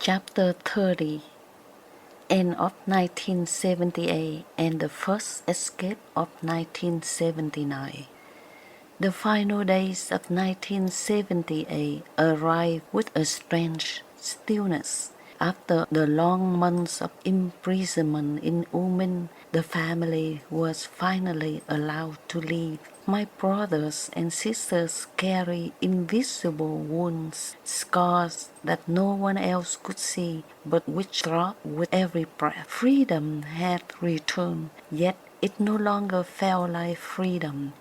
Chapter 30. End of 1978 and the first escape of 1979. The final days of 1978 arrived with a strange stillness. After the long months of imprisonment in U-Minh, the family was finally allowed to leave. My brothers and sisters carry invisible wounds, scars that no one else could see, but which throbbed with every breath. Freedom had returned, yet it no longer felt like freedom.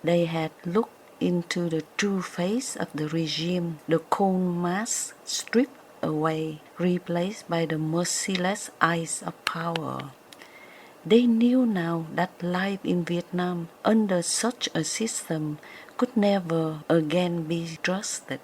They had looked into the true face of the regime, the cold mask stripped away, replaced by the merciless eyes of power. They knew now that life in Vietnam under such a system could never again be trusted.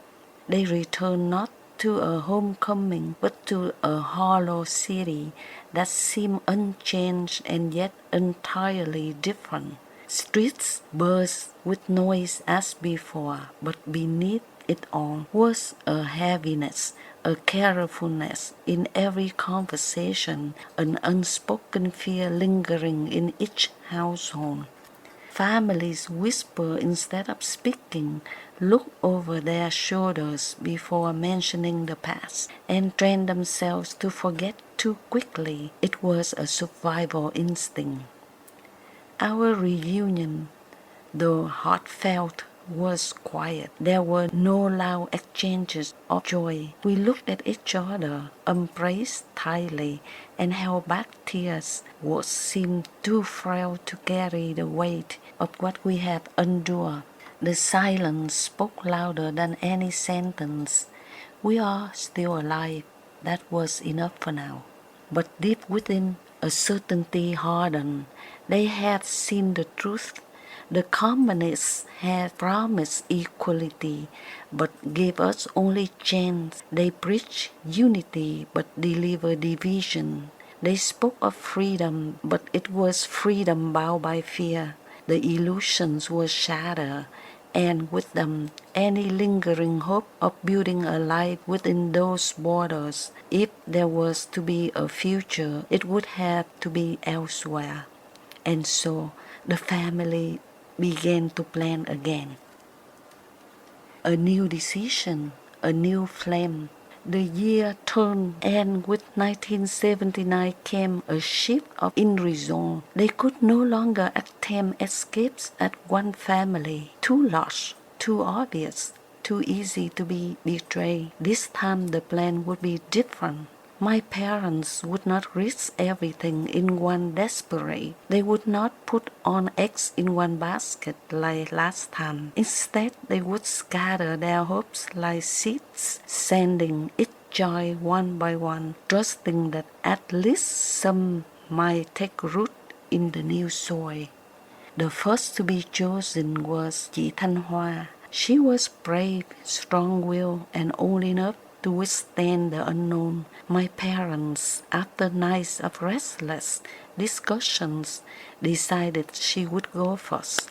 They returned not to a homecoming but to a hollow city that seemed unchanged and yet entirely different. Streets burst with noise as before, but beneath it all was a heaviness, a carefulness in every conversation, an unspoken fear lingering in each household. Families whisper instead of speaking, look over their shoulders before mentioning the past, and train themselves to forget too quickly. It was a survival instinct. Our reunion, though heartfelt, was quiet. There were no loud exchanges of joy. We looked at each other, embraced tightly, and held back tears. Words seemed too frail to carry the weight of what we had endured. The silence spoke louder than any sentence. We are still alive. That was enough for now. But deep within, a certainty hardened. They had seen the truth. The communists had promised equality, but gave us only chance. They preached unity, but delivered division. They spoke of freedom, but it was freedom bound by fear. The illusions were shattered, and with them any lingering hope of building a life within those borders. If there was to be a future, it would have to be elsewhere. And so the family began to plan again. A new decision, a new flame. The year turned, and with 1979 came a shift in resolve. They could no longer attempt escapes at one family, too large, too obvious, too easy to be betrayed. This time the plan would be different. My parents would not risk everything in one desperate. They would not put all eggs in one basket like last time. Instead, they would scatter their hopes like seeds, sending each joy one by one, trusting that at least some might take root in the new soil. The first to be chosen was chị Thanh Hoa. She was brave, strong-willed, and old enough to withstand the unknown. My parents, after nights of restless discussions, decided she would go first.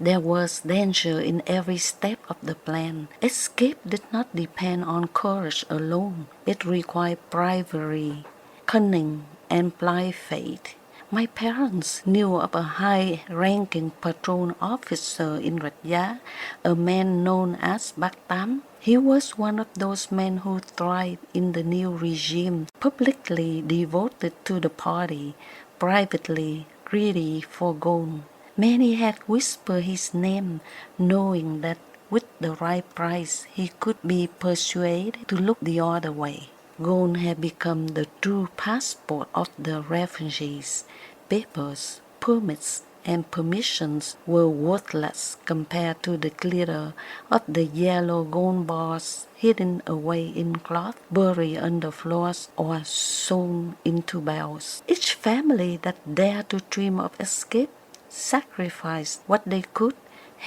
There was danger in every step of the plan. Escape did not depend on courage alone. It required bravery, cunning, and blind faith. My parents knew of a high-ranking patrol officer in Rạch Giá, a man known as Bác Tám. He was one of those men who thrived in the new regime, publicly devoted to the party, privately greedy for gold. Many had whispered his name, knowing that with the right price he could be persuaded to look the other way. Gold had become the true passport of the refugees. Papers, permits, and permissions were worthless compared to the glitter of the yellow gold bars hidden away in cloth, buried under floors, or sewn into belts. Each family that dared to dream of escape sacrificed what they could: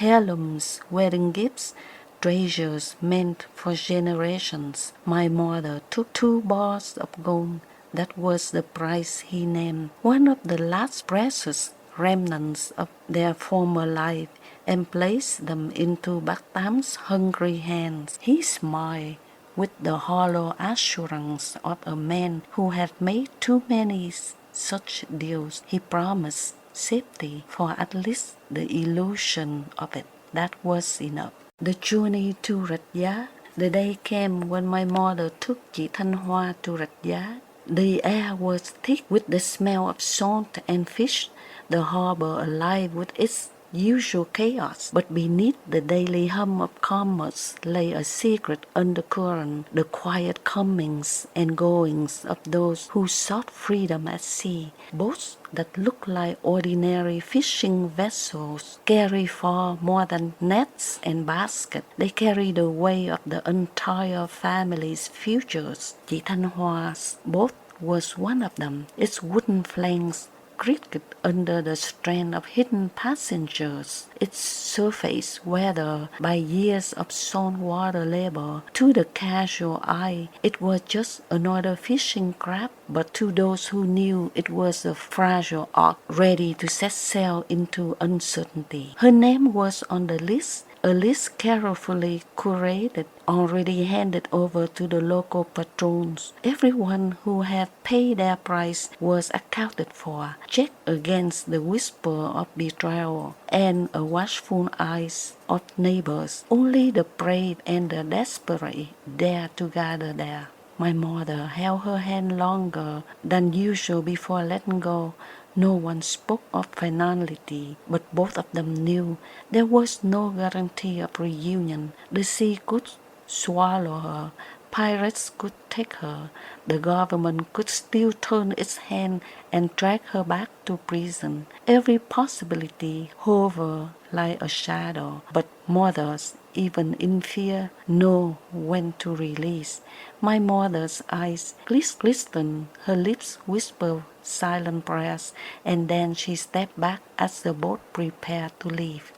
heirlooms, wedding gifts, treasures meant for generations. My mother took 2 bars of gold. That was the price he named, one of the last precious remnants of their former life, and placed them into Bác Tám's hungry hands. He smiled, with the hollow assurance of a man who had made too many such deals. He promised safety for at least the illusion of it. That was enough. The journey to Rạch Giá. The day came when my mother took chị Thanh Hoa to Rạch Giá. The air was thick with the smell of salt and fish, the harbor alive with its usual chaos, but beneath the daily hum of commerce lay a secret undercurrent, the quiet comings and goings of those who sought freedom at sea. Boats that look like ordinary fishing vessels carry far more than nets and baskets. They carry the weight of the entire family's futures. Chị Thanh Hoa's boat was one of them. Its wooden flanks creaked under the strain of hidden passengers, its surface weathered by years of saltwater labor. To the casual eye, it was just another fishing craft, but to those who knew, it was a fragile ark ready to set sail into uncertainty. Her name was on the list, a list carefully curated, already handed over to the local patrons. Everyone who had paid their price was accounted for, checked against the whisper of betrayal and a watchful eyes of neighbors. Only the brave and the desperate dared to gather there. My mother held her hand longer than usual before letting go. No one spoke of finality, but both of them knew there was no guarantee of reunion. The sea could swallow her, pirates could take her, the government could still turn its hand and drag her back to prison. Every possibility hovered like a shadow, but mothers, even in fear, know when to release. My mother's eyes glistened, her lips whispered silent prayers, and then she stepped back as the boat prepared to leave.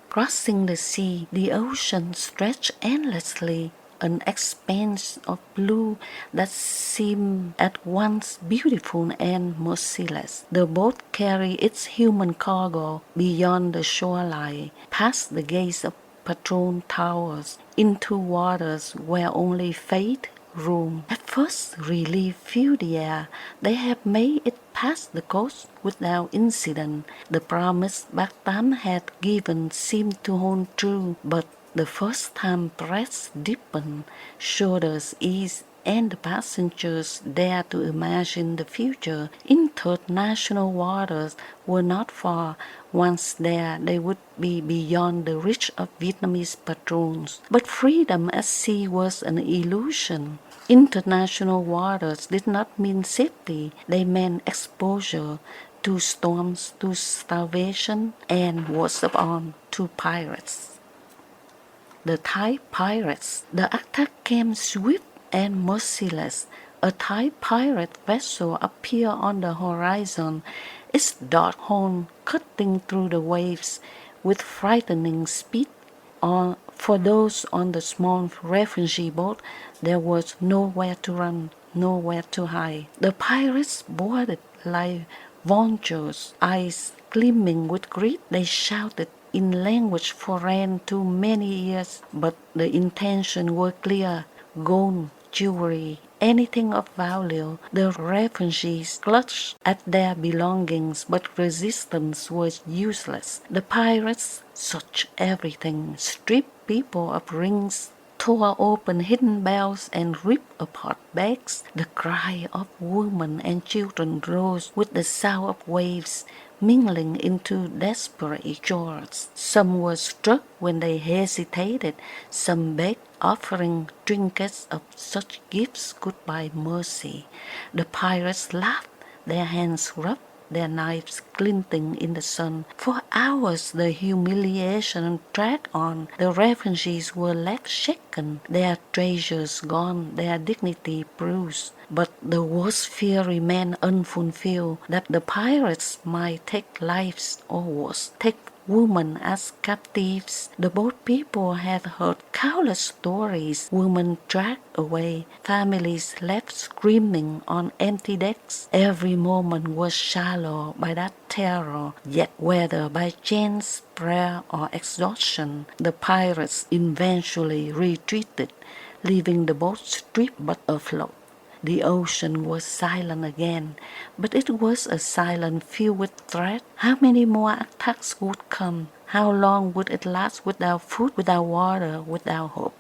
Crossing the sea, the ocean stretched endlessly, an expanse of blue that seemed at once beautiful and merciless. The boat carried its human cargo beyond the shoreline, past the gates of patrol towers, into waters where only fate room. At first, relief filled the air. They had made it past the coast without incident. The promise Bakhtam had given seemed to hold true, but the first time press deepened, shoulders eased, and the passengers dared to imagine the future. International waters were not far. Once there, they would be beyond the reach of Vietnamese patrols. But freedom at sea was an illusion. International waters did not mean safety. They meant exposure to storms, to starvation, and worst of all, to pirates. The Thai pirates. The attack came swift and merciless. A Thai pirate vessel appeared on the horizon, its dark horn cutting through the waves with frightening speed. For those on the small refugee boat, there was nowhere to run, nowhere to hide. The pirates boarded like vultures, eyes gleaming with greed. They shouted in language foreign to many ears, but the intention was clear: gold, jewelry, anything of value. The refugees clutched at their belongings, but resistance was useless. The pirates searched everything, stripped people of rings, tore open hidden bells and ripped apart bags. The cry of women and children rose with the sound of waves, mingling into desperate chords. Some were struck when they hesitated, some begged, offering trinkets of such gifts could buy mercy. The pirates laughed, their hands rubbed, their knives glinting in the sun. For hours the humiliation dragged on. The refugees were left shaken, their treasures gone, their dignity bruised. But the worst fear remained unfulfilled, that the pirates might take lives, or worse, take women as captives. The boat people had heard countless stories. Women dragged away, families left screaming on empty decks. Every moment was shadowed by that terror, yet whether by chance, prayer, or exhaustion, the pirates eventually retreated, leaving the boat stripped but afloat. The ocean was silent again, but it was a silence filled with threat. How many more attacks would come? How long would it last without food, without water, without hope?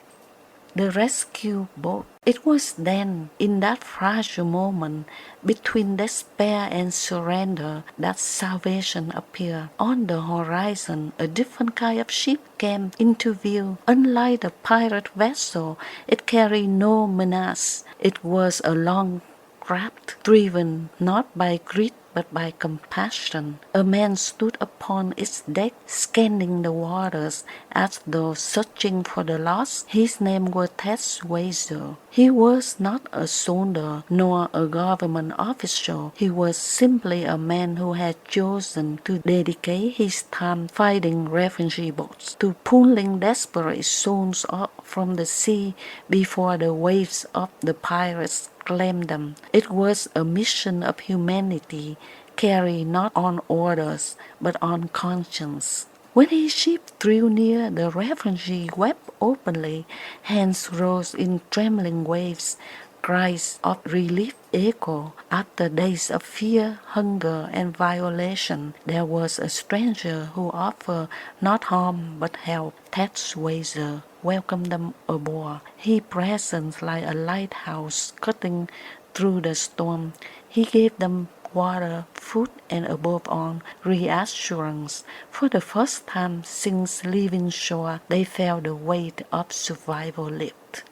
The rescue boat. It was then, in that fragile moment, between despair and surrender, that salvation appeared. On the horizon, a different kind of ship came into view. Unlike the pirate vessel, it carried no menace. It was a long craft, driven not by greed but by compassion. A man stood upon its deck, scanning the waters as though searching for the lost. His name was Ted Swayze. He was not a soldier nor a government official. He was simply a man who had chosen to dedicate his time fighting refugee boats, to pulling desperate souls up from the sea before the waves of the pirates claimed them. It was a mission of humanity carried not on orders but on conscience. When his ship drew near, the refugee wept openly. Hands rose in trembling waves. Cries of relief echo. After days of fear, hunger, and violation, there was a stranger who offered not harm but help. Ted Swayze welcomed them aboard. He present like a lighthouse cutting through the storm. He gave them water, food, and above all, reassurance. For the first time since leaving shore, they felt the weight of survival lift.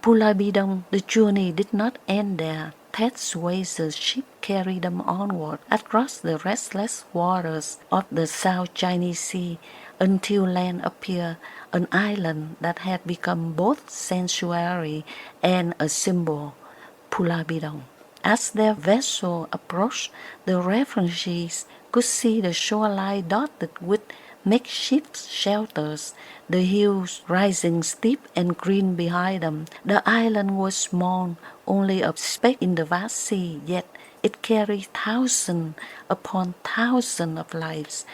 Pulau Bidong, the journey did not end there. Ted Swayze's ship carried them onward across the restless waters of the South Chinese Sea until land appeared, an island that had become both sanctuary and a symbol, Pulau Bidong. As their vessel approached, the refugees could see the shoreline dotted with makeshift shelters, the hills rising steep and green behind them. The island was small, only a speck in the vast sea, yet it carried thousands upon thousands of lives.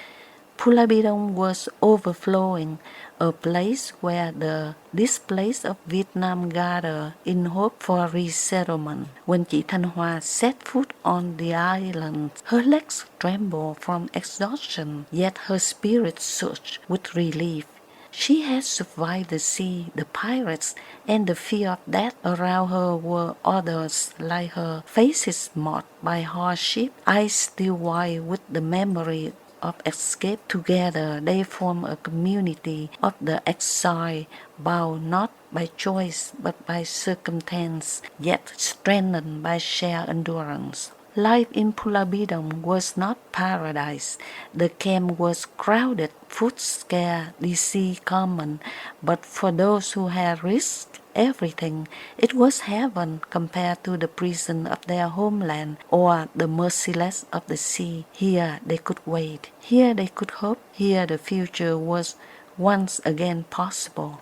Pulau Bidong was overflowing, a place where the displaced of Vietnam gathered in hope for resettlement. When chị Thanh Hoa set foot on the island, her legs trembled from exhaustion, yet her spirit surged with relief. She had survived the sea, the pirates, and the fear of death. Around her were others like her, faces marked by hardship, eyes still wide with the memory of escape. Together they form a community of the exiled, bound not by choice but by circumstance, yet strengthened by shared endurance. Life in Pulau Bidong was not paradise. The camp was crowded, food scarce, disease common, but for those who had risked everything, it was heaven compared to the prison of their homeland or the merciless of the sea. Here they could wait, here they could hope, here the future was once again possible.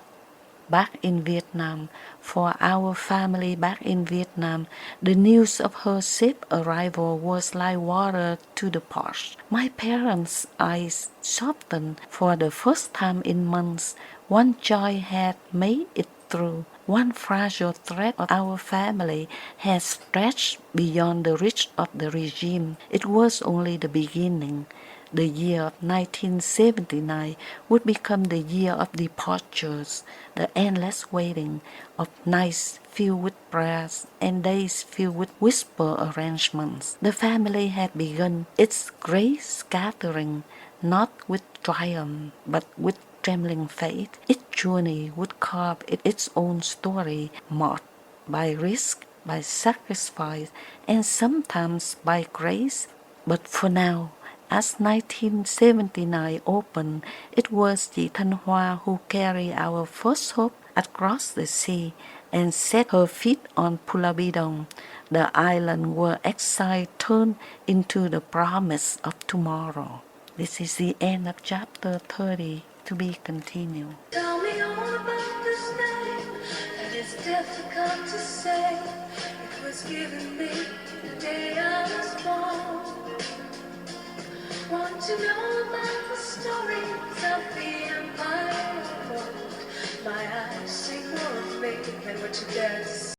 Back in Vietnam, for our family back in Vietnam, the news of her safe arrival was like water to the parched. My parents' eyes softened. For the first time in months, one joy had made it through. One fragile thread of our family had stretched beyond the reach of the regime. It was only the beginning. The year of 1979 would become the year of departures, the endless waiting of nights filled with prayers and days filled with whisper arrangements. The family had begun its great scattering, not with triumph, but with trembling faith. Each journey would carve its own story, marked by risk, by sacrifice, and sometimes by grace. But for now, as 1979 opened, it was chị Thanh Hoa who carried our first hope across the sea and set her feet on Pulau Bidong, the island where exile turned into the promise of tomorrow. This is the end of chapter 30, to be continued. Tell me all about this name, and it's difficult to say. It was given me the day I was born. Want to know about the stories of the empire world? my eyes, see more of me than what you dare to see.